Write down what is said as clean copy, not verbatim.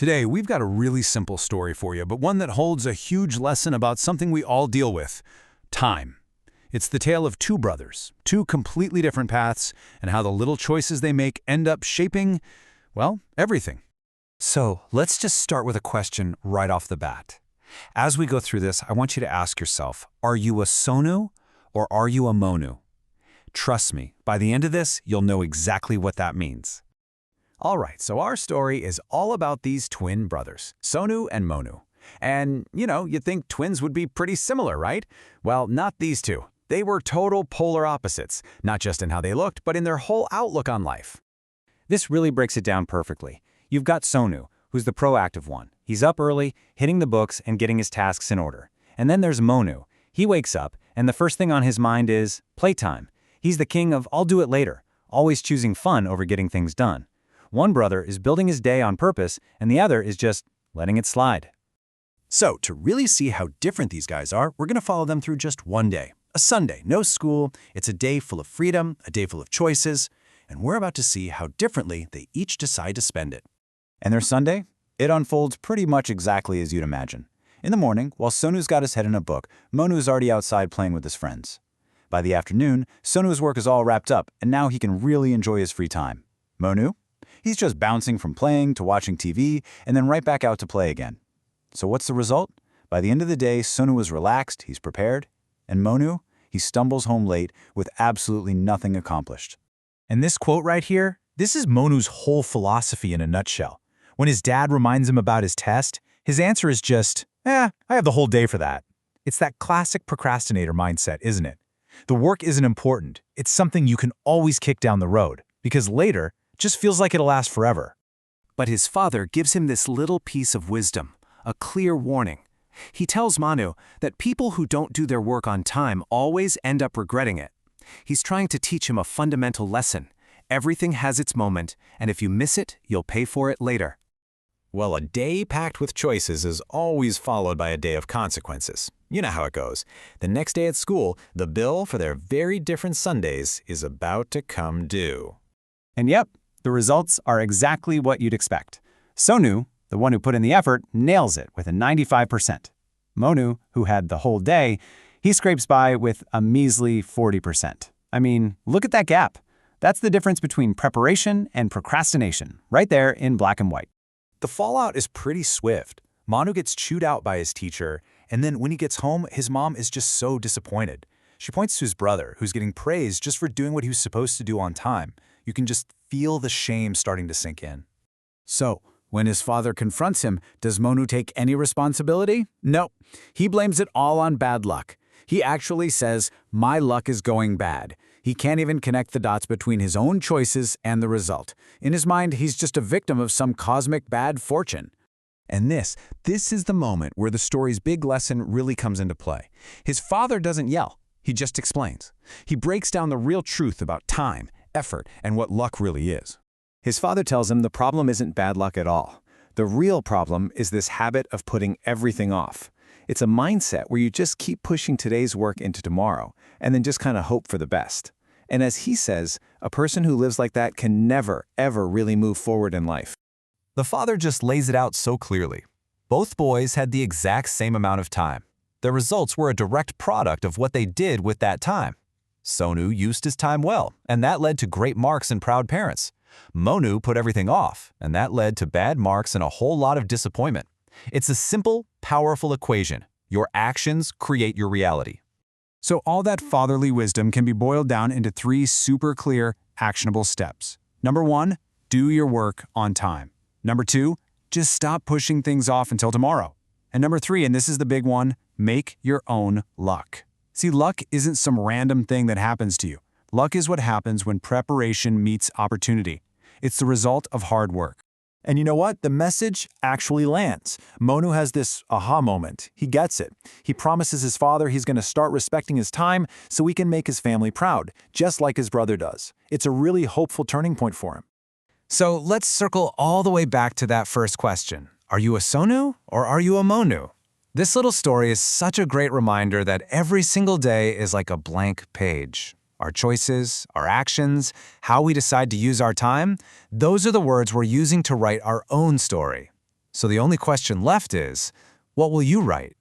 Today, we've got a really simple story for you, but one that holds a huge lesson about something we all deal with: time. It's the tale of two brothers, two completely different paths, and how the little choices they make end up shaping, well, everything. So let's just start with a question right off the bat. As we go through this, I want you to ask yourself, are you a Sonu or are you a Monu? Trust me, by the end of this, you'll know exactly what that means. All right, so our story is all about these twin brothers, Sonu and Monu. And, you'd think twins would be pretty similar, right? Well, not these two. They were total polar opposites, not just in how they looked, but in their whole outlook on life. This really breaks it down perfectly. You've got Sonu, who's the proactive one. He's up early, hitting the books, and getting his tasks in order. And then there's Monu. He wakes up, and the first thing on his mind is playtime. He's the king of I'll do it later, always choosing fun over getting things done. One brother is building his day on purpose, and the other is just letting it slide. So, to really see how different these guys are, we're going to follow them through just one day. A Sunday, no school. It's a day full of freedom, a day full of choices, and we're about to see how differently they each decide to spend it. And their Sunday? It unfolds pretty much exactly as you'd imagine. In the morning, while Sonu's got his head in a book, Monu's already outside playing with his friends. By the afternoon, Sonu's work is all wrapped up, and now he can really enjoy his free time. Monu? He's just bouncing from playing to watching TV, and then right back out to play again. So what's the result? By the end of the day, Sonu is relaxed, he's prepared, and Monu, he stumbles home late with absolutely nothing accomplished. And this quote right here, this is Monu's whole philosophy in a nutshell. When his dad reminds him about his test, his answer is just, I have the whole day for that. It's that classic procrastinator mindset, isn't it? The work isn't important. It's something you can always kick down the road, because later just feels like it'll last forever. But his father gives him this little piece of wisdom, a clear warning. He tells Manu that people who don't do their work on time always end up regretting it. He's trying to teach him a fundamental lesson. Everything has its moment, and if you miss it, you'll pay for it later. Well, a day packed with choices is always followed by a day of consequences. You know how it goes. The next day at school, the bill for their very different Sundays is about to come due. And yep, the results are exactly what you'd expect. Sonu, the one who put in the effort, nails it with a 95%. Monu, who had the whole day, he scrapes by with a measly 40%. I mean, look at that gap. That's the difference between preparation and procrastination, right there in black and white. The fallout is pretty swift. Manu gets chewed out by his teacher, and then when he gets home, his mom is just so disappointed. She points to his brother, who's getting praised just for doing what he was supposed to do on time. You can just feel the shame starting to sink in. So, when his father confronts him, does Monu take any responsibility? No. He blames it all on bad luck. He actually says, "My luck is going bad." He can't even connect the dots between his own choices and the result. In his mind, he's just a victim of some cosmic bad fortune. And this is the moment where the story's big lesson really comes into play. His father doesn't yell. He just explains. He breaks down the real truth about time, effort, and what luck really is. His father tells him the problem isn't bad luck at all. The real problem is this habit of putting everything off. It's a mindset where you just keep pushing today's work into tomorrow, and then just kind of hope for the best. And as he says, a person who lives like that can never, ever really move forward in life. The father just lays it out so clearly. Both boys had the exact same amount of time. Their results were a direct product of what they did with that time. Sonu used his time well, and that led to great marks and proud parents. Monu put everything off, and that led to bad marks and a whole lot of disappointment. It's a simple, powerful equation. Your actions create your reality. So all that fatherly wisdom can be boiled down into 3 super clear, actionable steps. Number 1, do your work on time. Number 2, just stop pushing things off until tomorrow. And number 3, and this is the big one, make your own luck. See, luck isn't some random thing that happens to you. Luck is what happens when preparation meets opportunity. It's the result of hard work. And you know what? The message actually lands. Monu has this aha moment. He gets it. He promises his father he's going to start respecting his time so he can make his family proud, just like his brother does. It's a really hopeful turning point for him. So let's circle all the way back to that first question. Are you a Sonu or are you a Monu? This little story is such a great reminder that every single day is like a blank page. Our choices, our actions, how we decide to use our time, those are the words we're using to write our own story. So the only question left is, what will you write?